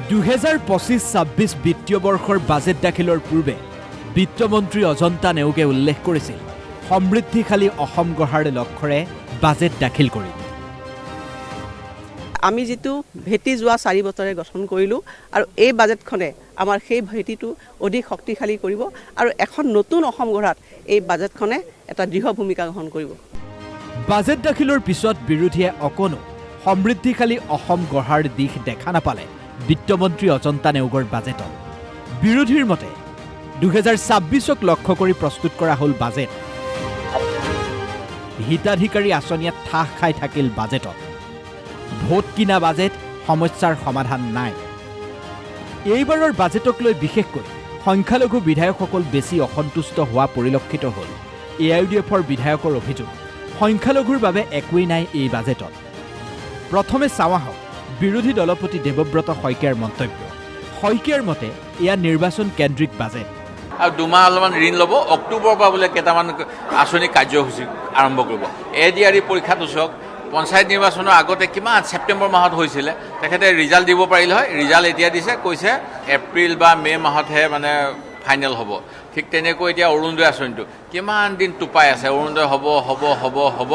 2025-26 বিত্তীয় বৰ্ষৰ বাজেট দাখিলৰ পূৰ্বে বিত্তমন্ত্ৰী অজন্তা নেওগে উল্লেখ কৰিছিল সমৃদ্ধিশালী অসম গঢ়াৰ লক্ষ্যৰে বাজেট দাখিল কৰিম। আমি যেটো ভেটি যোৱা 4 বছৰে গঠন কৰিলো আৰু এই বাজেটখনে আমাৰ সেই ভেটিটো অধিক শক্তিশালী কৰিব আৰু এখন নতুন অসম গঢ়াত এই বাজেটখনে এটা দৃঢ় ভূমিকা গ্ৰহণ কৰিব। বাজেট দাখিলৰ পিছত বিৰোধীয়ে অকণো সমৃদ্ধিশালী অসম গঢ়াৰ দিশ দেখা নাপালে বিত্তমন্ত্ৰী অজন্তা নেওগৰ বাজেটত। বিৰোধীৰ মতে 2026ক লক্ষ্য কৰি প্ৰস্তুত কৰা হ'ল বাজেট। হিতাধিকাৰী আঁচনিয়ে ঠাহ খাই থাকিল বাজেটত। ভোট কিনা বাজেট, সমস্যাৰ সমাধান নাই। এইবাৰৰ বাজেটক লৈ বিশেষকৈ সংখ্যালঘু বিধায়কসকল বেছি অসন্তুষ্ট হোৱা পৰিলক্ষিত হ'ল। AIUDFৰ বিধায়কৰ অভিযোগ, সংখ্যালঘুৰ বাবে একোৱেই নাই এই বাজেটত। প্ৰথমে চাওঁ আহক বিৰোধী দলপতি দেৱব্ৰত শইকীয়াৰ মন্তব্য। শইকীয়াৰ মতে এয়া নিৰ্বাচন কেন্দ্ৰিক বাজেট। আৰু 2 মাহ অলপমান ঋণ ল'ব, অক্টোবৰৰ পৰা বোলে কেইটামান আঁচনি কাৰ্যসূচী আৰম্ভ কৰিব। ADRE পৰীক্ষাটো চাওক, পঞ্চায়ত নিৰ্বাচনৰ আগতে কিমান ছেপ্টেম্বৰ মাহত হৈছিলে, তেখেতে ৰিজাল্ট দিব পাৰিলে হয়। ৰিজাল্ট এতিয়া দিছে, কৈছে এপ্ৰিল বা মে মাহতহে মানে ফাইনেল হ'ব। ঠিক তেনেকৈ এতিয়া অৰুণোদয় আঁচনিটো কিমান দিন টোপাই আছে, অৰুণোদয় হ'ব,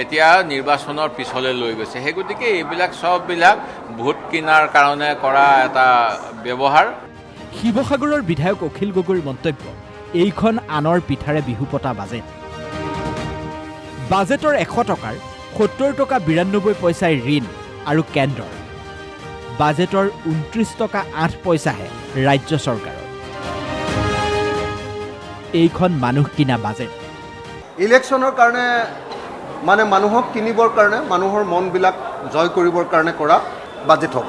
এতিয়া নিৰ্বাচনৰ পিছলৈ লৈ গৈছে। সেই গতিকে এইবিলাক চববিলাক ভোট কিনাৰ কাৰণে কৰা এটা ব্যৱহাৰ। শিৱসাগৰৰ বিধায়ক অখিল গগৈৰ মন্তব্য, এইখন আনৰ পিঠাৰে বিহু পতা বাজেট। বাজেটৰ 100 টকাৰ 70 টকা 92 পইচাই ঋণ আৰু কেন্দ্ৰৰ। বাজেটৰ 29 টকা 8 পইচাহে ৰাজ্য চৰকাৰৰ। এইখন মানুহ কিনা বাজেট। ইলেকশ্যনৰ কাৰণে মানে মানুহক কিনিবৰ কাৰণে, মানুহৰ মনবিলাক জয় কৰিবৰ কাৰণে কৰা বাজেট হ'ব।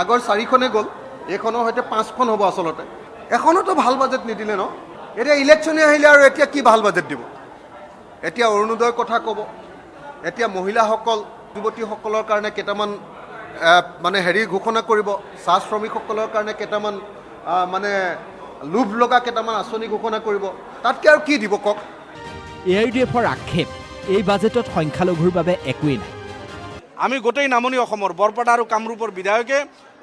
আগৰ 4খনে গ'ল, এইখনৰ সৈতে 5খন হ'ব। আচলতে এখনতো ভাল বাজেট নিদিলে ন। এতিয়া ইলেকশ্যনে আহিলে আৰু এতিয়া কি ভাল বাজেট দিব? এতিয়া অৰুণোদয়ৰ কথা ক'ব, এতিয়া মহিলাসকল, যুৱতীসকলৰ কাৰণে কেইটামান মানে ঘোষণা কৰিব, চাহ শ্ৰমিকসকলৰ কাৰণে কেইটামান মানে লোভ লগা কেইটামান আঁচনি ঘোষণা কৰিব। তাতকৈ আৰু কি দিব কওক? AIUDFৰ আক্ষেপ, এই বাজেটত সংখ্যালঘুৰ বাবে একোৱেই নাই। আমি গোটেই নামনি অসমৰ বৰপেটা আৰু কামৰূপৰ বিধায়কে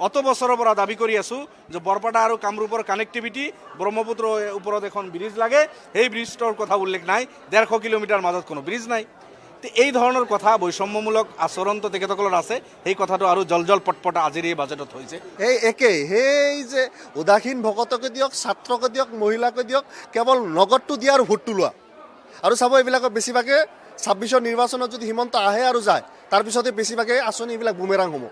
অত বছৰৰ পৰা দাবী কৰি আছোঁ যে বৰপেটা আৰু কামৰূপৰ কানেক্টিভিটি, ব্ৰহ্মপুত্ৰৰ ওপৰত এখন ব্ৰিজ লাগে। সেই ব্ৰিজটোৰ কথা উল্লেখ নাই। 150 কিলোমিটাৰ মাজত কোনো ব্ৰিজ নাই। এই ধৰণৰ কথা, বৈষম্যমূলক আচৰণটো তেখেতসকলৰ আছে। সেই কথাটো আৰু জল পটপটা আজিৰ এই বাজেটত হৈছে। এই একেই, সেই যে উদাসীন ভকতকে দিয়ক, ছাত্ৰকে দিয়ক, মহিলাকে দিয়ক, কেৱল নগদটো দিয়া আৰু ভোটটো লোৱা। আৰু চাব এইবিলাকৰ বেছিভাগে 26ৰ নিৰ্বাচনত যদি হিমন্ত আহে আৰু যায়, তাৰপিছতে বেছিভাগে আঁচনি এইবিলাক বুমেৰাং হ'ব।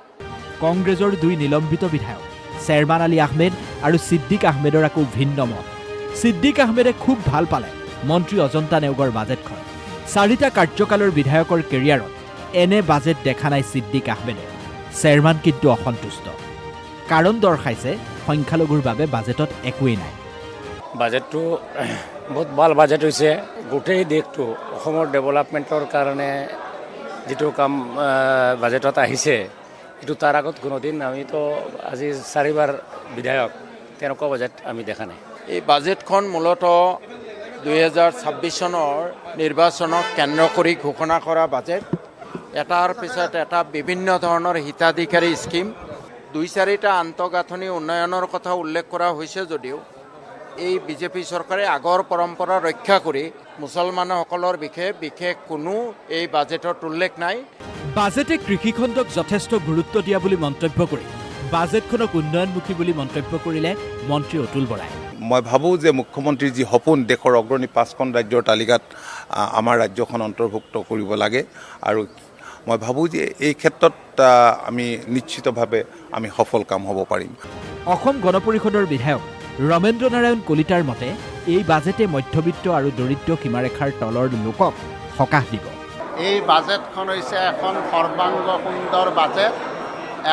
কংগ্ৰেছৰ 2 নিলম্বিত বিধায়ক শ্বেৰমান আলী আহমেদ আৰু ছিদ্দিক আহমেদৰ আকৌ ভিন্ন মত। ছিদ্দিক আহমেদে খুব ভাল পালে মন্ত্ৰী অজন্তা নেওগৰ বাজেটখন। 4টা কাৰ্যকালৰ বিধায়কৰ কেৰিয়াৰত এনে বাজেট দেখা নাই ছিদ্দিক আহমেদে। শ্বেৰমান কিন্তু অসন্তুষ্ট। কাৰণ দৰ্শাইছে সংখ্যালঘুৰ বাবে বাজেটত একোৱেই নাই। বাজেটটো বহুত ভাল বাজেট হৈছে। গোটেই দেশটো অসমৰ ডেভেলপমেণ্টৰ কাৰণে যিটো কাম বাজেটত আহিছে, এইটো তাৰ আগত কোনোদিন আমিতো আজি 4বাৰ বিধায়ক, তেনেকুৱা বাজেট আমি দেখা নাই। এই বাজেটখন মূলতঃ 2026 চনৰ নিৰ্বাচনক কেন্দ্ৰ কৰি ঘোষণা কৰা বাজেট। এটাৰ পিছত এটা বিভিন্ন ধৰণৰ হিতাধিকাৰী স্কিম, 2-4টা আন্তঃগাঁথনি উন্নয়নৰ কথা উল্লেখ কৰা হৈছে যদিও এই বিজেপি চৰকাৰে আগৰ পৰম্পৰা ৰক্ষা কৰি মুছলমানসকলৰ বিষয়ে বিশেষ কোনো এই বাজেটত উল্লেখ নাই। বাজেটে কৃষিখণ্ডক যথেষ্ট গুৰুত্ব দিয়া বুলি মন্তব্য কৰি বাজেটখনক উন্নয়নমুখী বুলি মন্তব্য কৰিলে মন্ত্ৰী অতুল বৰাই। মই ভাবোঁ যে মুখ্যমন্ত্ৰীৰ যি সপোন, দেশৰ অগ্ৰণী 5খন ৰাজ্যৰ তালিকাত আমাৰ ৰাজ্যখন অন্তৰ্ভুক্ত কৰিব লাগে। আৰু মই ভাবোঁ যে এই ক্ষেত্ৰত আমি নিশ্চিতভাৱে আমি সফল কাম হ'ব পাৰিম। অসম গণ পৰিষদৰ বিধায়ক ৰমেন্দ্ৰ নাৰায়ণ কলিতাৰ মতে এই বাজেটে মধ্যবিত্ত আৰু দৰিদ্ৰ সীমাৰেখাৰ তলৰ লোকক সকাহ দিব। এই বাজেটখন হৈছে এখন সৰ্বাংগ সুন্দৰ বাজেট,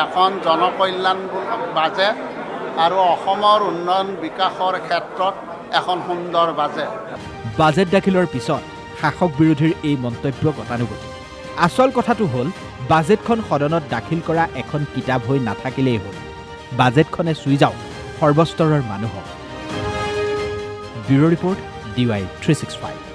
এখন জনকল্যাণমূলক বাজেট আৰু অসমৰ উন্নয়ন বিকাশৰ ক্ষেত্ৰত এখন সুন্দৰ বাজেট। বাজেট দাখিলৰ পিছত শাসক বিৰোধীৰ এই মন্তব্য গতানুগতিক। আচল কথাটো হ'ল বাজেটখন সদনত দাখিল কৰা এখন কিতাপ হৈ নাথাকিলেই হ'ল। বাজেটখনে চুই যাওক সৰ্বস্তৰৰ মানুহক। Bureau' report, DY 365।